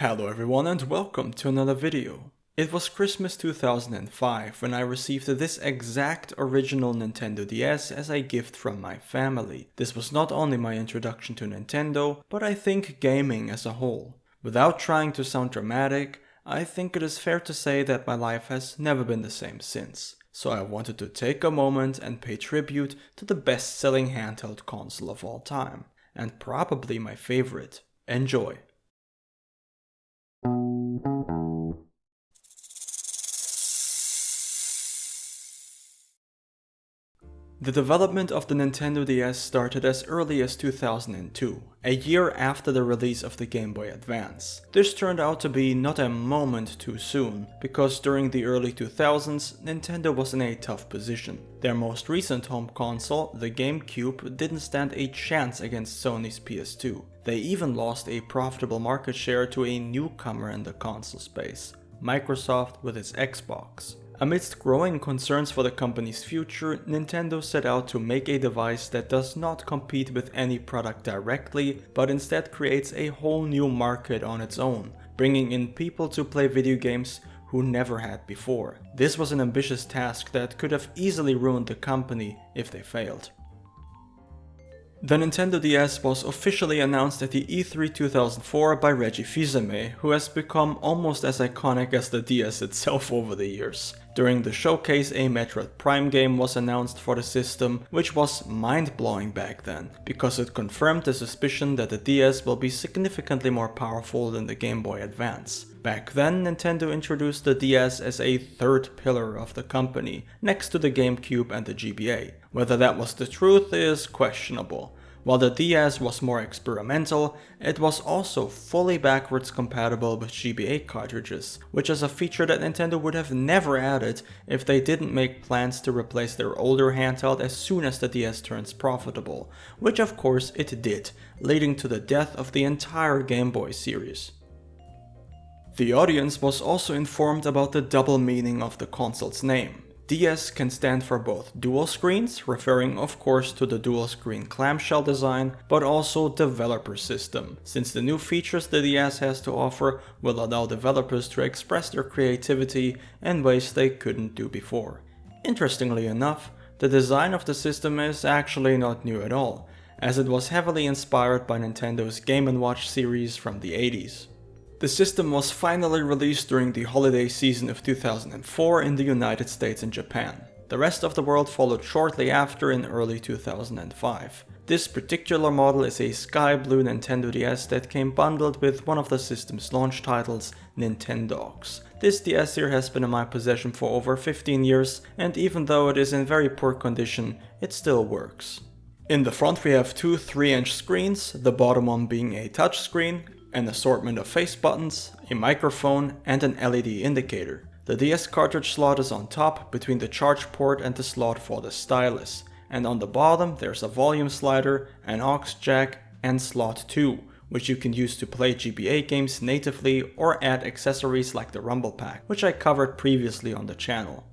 Hello everyone and welcome to another video. It was Christmas 2005 when I received this exact original Nintendo DS as a gift from my family. This was not only my introduction to Nintendo, but I think gaming as a whole. Without trying to sound dramatic, I think it is fair to say that my life has never been the same since. So I wanted to take a moment and pay tribute to the best-selling handheld console of all time. And probably my favorite. Enjoy! The development of the Nintendo DS started as early as 2002, a year after the release of the Game Boy Advance. This turned out to be not a moment too soon, because during the early 2000s, Nintendo was in a tough position. Their most recent home console, the GameCube, didn't stand a chance against Sony's PS2. They even lost a profitable market share to a newcomer in the console space, Microsoft with its Xbox. Amidst growing concerns for the company's future, Nintendo set out to make a device that does not compete with any product directly, but instead creates a whole new market on its own, bringing in people to play video games who never had before. This was an ambitious task that could have easily ruined the company if they failed. The Nintendo DS was officially announced at the E3 2004 by Reggie Fils-Aimé, who has become almost as iconic as the DS itself over the years. During the showcase, a Metroid Prime game was announced for the system, which was mind-blowing back then, because it confirmed the suspicion that the DS will be significantly more powerful than the Game Boy Advance. Back then, Nintendo introduced the DS as a third pillar of the company, next to the GameCube and the GBA. Whether that was the truth is questionable. While the DS was more experimental, it was also fully backwards compatible with GBA cartridges, which is a feature that Nintendo would have never added if they didn't make plans to replace their older handheld as soon as the DS turns profitable, which of course it did, leading to the death of the entire Game Boy series. The audience was also informed about the double meaning of the console's name. DS can stand for both dual screens, referring of course to the dual screen clamshell design, but also developer system, since the new features the DS has to offer will allow developers to express their creativity in ways they couldn't do before. Interestingly enough, the design of the system is actually not new at all, as it was heavily inspired by Nintendo's Game & Watch series from the 80s. The system was finally released during the holiday season of 2004 in the United States and Japan. The rest of the world followed shortly after in early 2005. This particular model is a sky blue Nintendo DS that came bundled with one of the system's launch titles, Nintendogs. This DS here has been in my possession for over 15 years, and even though it is in very poor condition, it still works. In the front we have two 3-inch screens, the bottom one being a touchscreen, an assortment of face buttons, a microphone, and an LED indicator. The DS cartridge slot is on top, between the charge port and the slot for the stylus, and on the bottom there's a volume slider, an aux jack, and slot 2, which you can use to play GBA games natively or add accessories like the Rumble Pack, which I covered previously on the channel.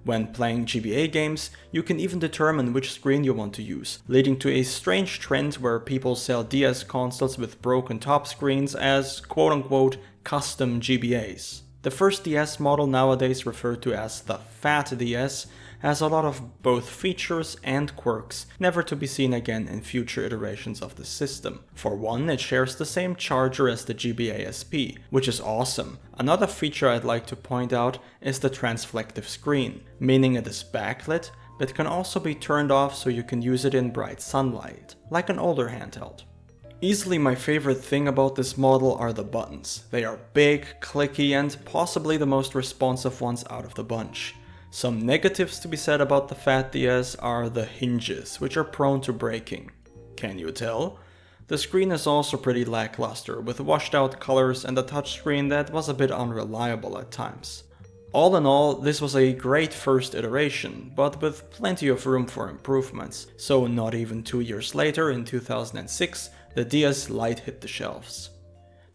When playing GBA games, you can even determine which screen you want to use, leading to a strange trend where people sell DS consoles with broken top screens as quote-unquote custom GBAs. The first DS model, nowadays referred to as the Fat DS, has a lot of both features and quirks, never to be seen again in future iterations of the system. For one, it shares the same charger as the GBA SP, which is awesome. Another feature I'd like to point out is the transflective screen, meaning it is backlit, but can also be turned off so you can use it in bright sunlight, like an older handheld. Easily my favorite thing about this model are the buttons. They are big, clicky, and possibly the most responsive ones out of the bunch. Some negatives to be said about the Fat DS are the hinges, which are prone to breaking. Can you tell? The screen is also pretty lackluster, with washed out colors and a touchscreen that was a bit unreliable at times. All in all, this was a great first iteration, but with plenty of room for improvements, so not even 2 years later, in 2006, the DS Lite hit the shelves.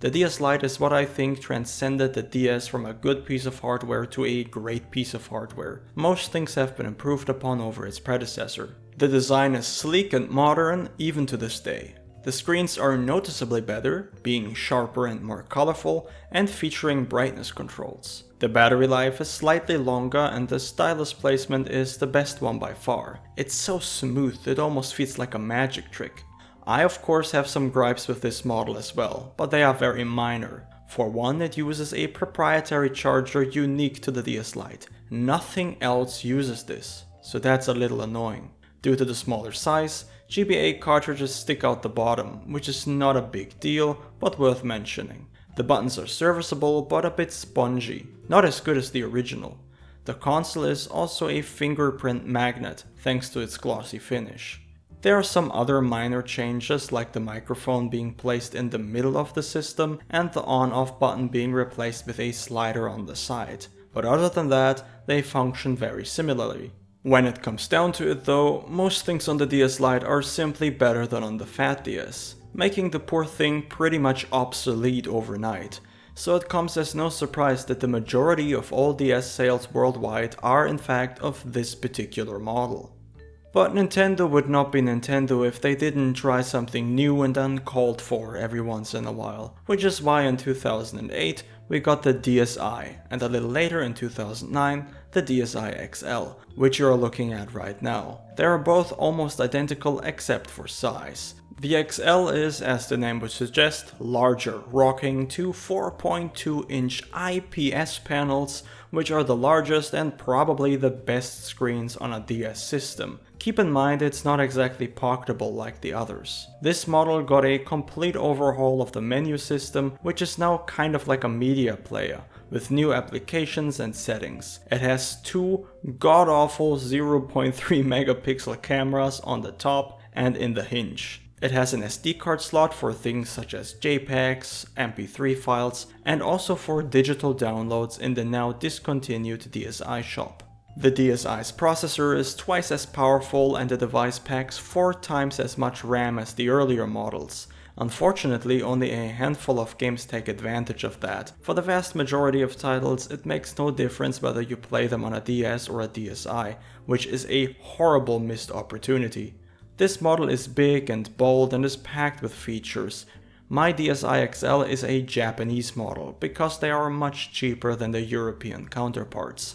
The DS Lite is what I think transcended the DS from a good piece of hardware to a great piece of hardware. Most things have been improved upon over its predecessor. The design is sleek and modern, even to this day. The screens are noticeably better, being sharper and more colorful, and featuring brightness controls. The battery life is slightly longer and the stylus placement is the best one by far. It's so smooth, it almost feels like a magic trick. I of course have some gripes with this model as well, but they are very minor. For one, it uses a proprietary charger unique to the DS Lite. Nothing else uses this, so that's a little annoying. Due to the smaller size, GBA cartridges stick out the bottom, which is not a big deal, but worth mentioning. The buttons are serviceable, but a bit spongy, not as good as the original. The console is also a fingerprint magnet, thanks to its glossy finish. There are some other minor changes, like the microphone being placed in the middle of the system and the on-off button being replaced with a slider on the side. But other than that, they function very similarly. When it comes down to it though, most things on the DS Lite are simply better than on the Fat DS, making the poor thing pretty much obsolete overnight. So it comes as no surprise that the majority of all DS sales worldwide are in fact of this particular model. But Nintendo would not be Nintendo if they didn't try something new and uncalled for every once in a while, which is why in 2008 we got the DSi, and a little later in 2009 the DSi XL, which you are looking at right now. They are both almost identical except for size. The XL is, as the name would suggest, larger, rocking to 4.2-inch IPS panels, which are the largest and probably the best screens on a DS system. Keep in mind it's not exactly pocketable like the others. This model got a complete overhaul of the menu system, which is now kind of like a media player, with new applications and settings. It has two god-awful 0.3 megapixel cameras on the top and in the hinge. It has an SD card slot for things such as JPEGs, MP3 files, and also for digital downloads in the now discontinued DSi shop. The DSi's processor is twice as powerful and the device packs 4 times as much RAM as the earlier models. Unfortunately, only a handful of games take advantage of that. For the vast majority of titles, it makes no difference whether you play them on a DS or a DSi, which is a horrible missed opportunity. This model is big and bold and is packed with features. My DSi XL is a Japanese model, because they are much cheaper than their European counterparts.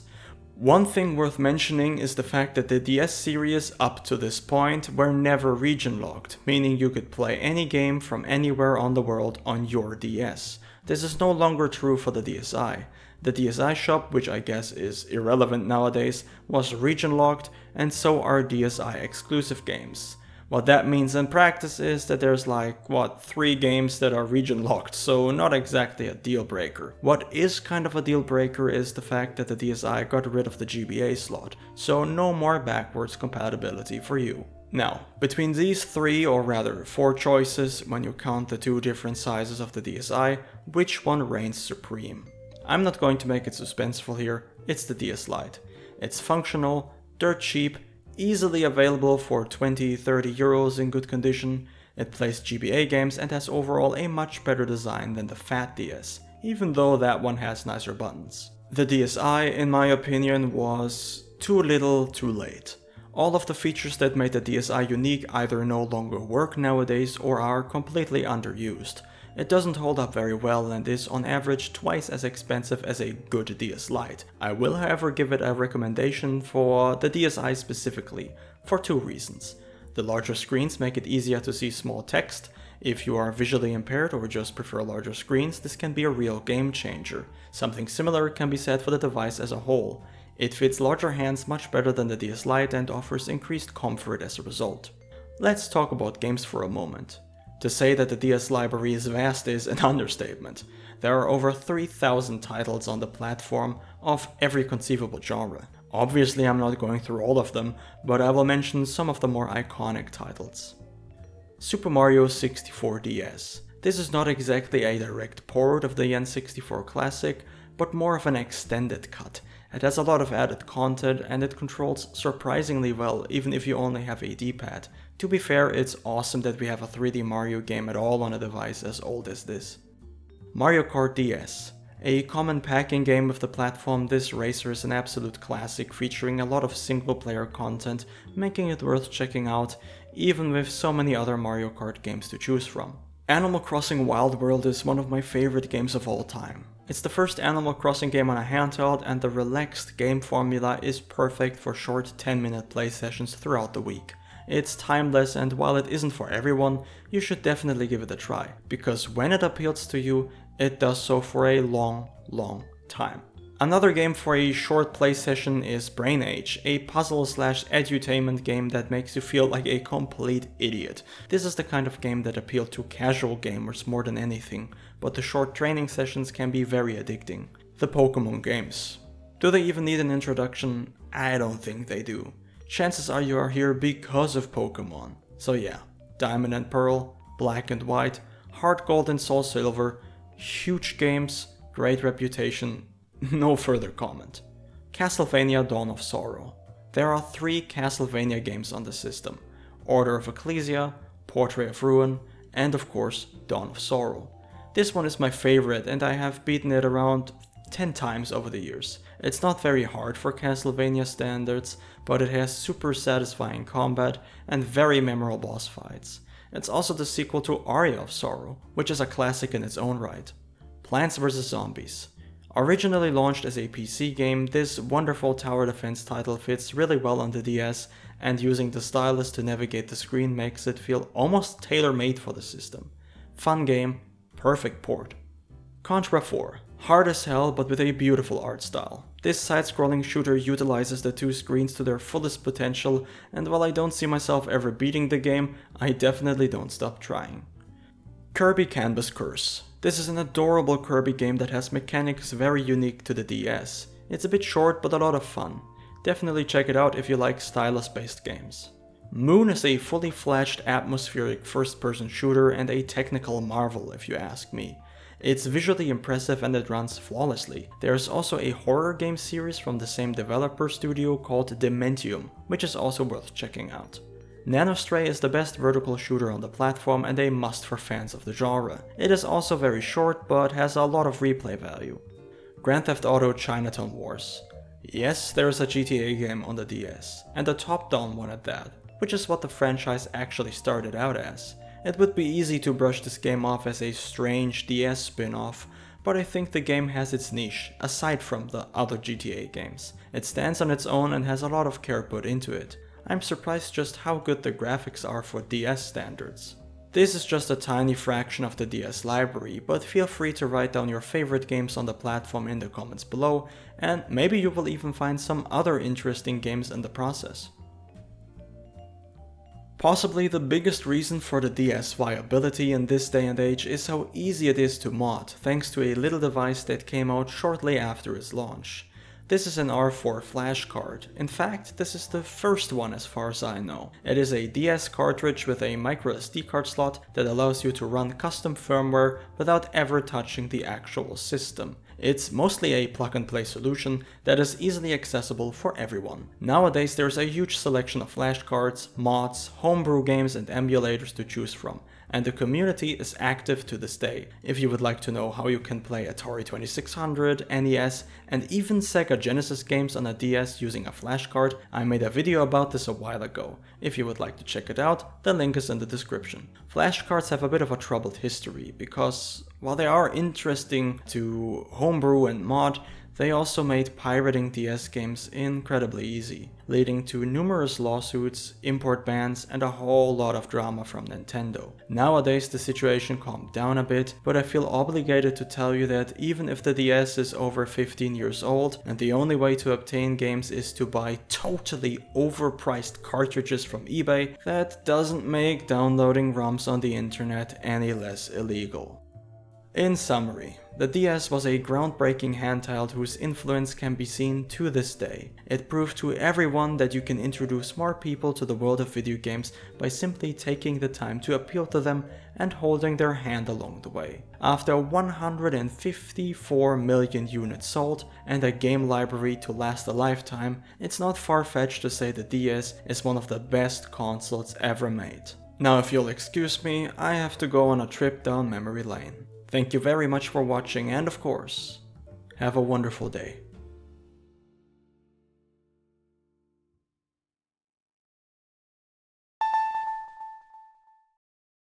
One thing worth mentioning is the fact that the DS series up to this point were never region locked, meaning you could play any game from anywhere on the world on your DS. This is no longer true for the DSi. The DSi shop, which I guess is irrelevant nowadays, was region locked, and so are DSi exclusive games. What that means in practice is that there's 3 games that are region locked, so not exactly a deal breaker. What is kind of a deal breaker is the fact that the DSi got rid of the GBA slot, so no more backwards compatibility for you. Now, between these 3 or rather 4 choices, when you count the 2 different sizes of the DSi, which one reigns supreme? I'm not going to make it suspenseful here, it's the DS Lite. It's functional, dirt cheap, easily available for 20-30 euros in good condition. It plays GBA games and has overall a much better design than the Fat DS, even though that one has nicer buttons. The DSi, in my opinion, was too little too late. All of the features that made the DSi unique either no longer work nowadays or are completely underused. It doesn't hold up very well and is on average twice as expensive as a good DS Lite. I will however give it a recommendation for the DSi specifically, for 2 reasons. The larger screens make it easier to see small text. If you are visually impaired or just prefer larger screens, this can be a real game changer. Something similar can be said for the device as a whole. It fits larger hands much better than the DS Lite and offers increased comfort as a result. Let's talk about games for a moment. To say that the DS library is vast is an understatement. There are over 3,000 titles on the platform of every conceivable genre. Obviously I'm not going through all of them, but I will mention some of the more iconic titles. Super Mario 64 DS. This is not exactly a direct port of the N64 classic, but more of an extended cut. It has a lot of added content and it controls surprisingly well even if you only have a D-pad. To be fair, it's awesome that we have a 3D Mario game at all on a device as old as this. Mario Kart DS. A common packing game with the platform, this racer is an absolute classic, featuring a lot of single player content, making it worth checking out, even with so many other Mario Kart games to choose from. Animal Crossing Wild World is one of my favorite games of all time. It's the first Animal Crossing game on a handheld, and the relaxed game formula is perfect for short 10-minute play sessions throughout the week. It's timeless, and while it isn't for everyone, you should definitely give it a try, because when it appeals to you, it does so for a long time. Another game for a short play session is Brain Age, a puzzle/edutainment game that makes you feel like a complete idiot. This is the kind of game that appeals to casual gamers more than anything, but the short training sessions can be very addicting. The Pokemon games. Do they even need an introduction? I don't think they do. Chances are you are here because of Pokemon. So yeah, Diamond and Pearl, Black and White, Heart Gold and Soul Silver, huge games, great reputation, no further comment. Castlevania Dawn of Sorrow. There are 3 Castlevania games on the system: Order of Ecclesia, Portrait of Ruin, and of course Dawn of Sorrow. This one is my favorite, and I have beaten it around 10 times over the years. It's not very hard for Castlevania standards, but it has super satisfying combat and very memorable boss fights. It's also the sequel to Aria of Sorrow, which is a classic in its own right. Plants vs. Zombies. Originally launched as a PC game, this wonderful tower defense title fits really well on the DS, and using the stylus to navigate the screen makes it feel almost tailor-made for the system. Fun game, perfect port. Contra 4. Hard as hell, but with a beautiful art style. This side-scrolling shooter utilizes the 2 screens to their fullest potential, and while I don't see myself ever beating the game, I definitely don't stop trying. Kirby Canvas Curse. This is an adorable Kirby game that has mechanics very unique to the DS. It's a bit short, but a lot of fun. Definitely check it out if you like stylus-based games. Moon is a fully fledged atmospheric first-person shooter and a technical marvel if you ask me. It's visually impressive and it runs flawlessly. There's also a horror game series from the same developer studio called Dementium, which is also worth checking out. Nanostray is the best vertical shooter on the platform and a must for fans of the genre. It is also very short, but has a lot of replay value. Grand Theft Auto Chinatown Wars. Yes, there is a GTA game on the DS, and a top-down one at that, which is what the franchise actually started out as. It would be easy to brush this game off as a strange DS spin-off, but I think the game has its niche, aside from the other GTA games. It stands on its own and has a lot of care put into it. I'm surprised just how good the graphics are for DS standards. This is just a tiny fraction of the DS library, but feel free to write down your favorite games on the platform in the comments below, and maybe you will even find some other interesting games in the process. Possibly the biggest reason for the DS viability in this day and age is how easy it is to mod, thanks to a little device that came out shortly after its launch. This is an R4 flashcard. In fact, this is the first one as far as I know. It is a DS cartridge with a microSD card slot that allows you to run custom firmware without ever touching the actual system. It's mostly a plug-and-play solution that is easily accessible for everyone. Nowadays there's a huge selection of flashcards, mods, homebrew games and emulators to choose from, and the community is active to this day. If you would like to know how you can play Atari 2600, NES, and even Sega Genesis games on a DS using a flashcard, I made a video about this a while ago. If you would like to check it out, the link is in the description. Flashcards have a bit of a troubled history, because while they are interesting to homebrew and mod, they also made pirating DS games incredibly easy, leading to numerous lawsuits, import bans, and a whole lot of drama from Nintendo. Nowadays the situation calmed down a bit, but I feel obligated to tell you that even if the DS is over 15 years old and the only way to obtain games is to buy totally overpriced cartridges from eBay, that doesn't make downloading ROMs on the internet any less illegal. In summary, the DS was a groundbreaking handheld whose influence can be seen to this day. It proved to everyone that you can introduce more people to the world of video games by simply taking the time to appeal to them and holding their hand along the way. After 154 million units sold and a game library to last a lifetime, it's not far-fetched to say the DS is one of the best consoles ever made. Now if you'll excuse me, I have to go on a trip down memory lane. Thank you very much for watching, and of course, Have a wonderful day.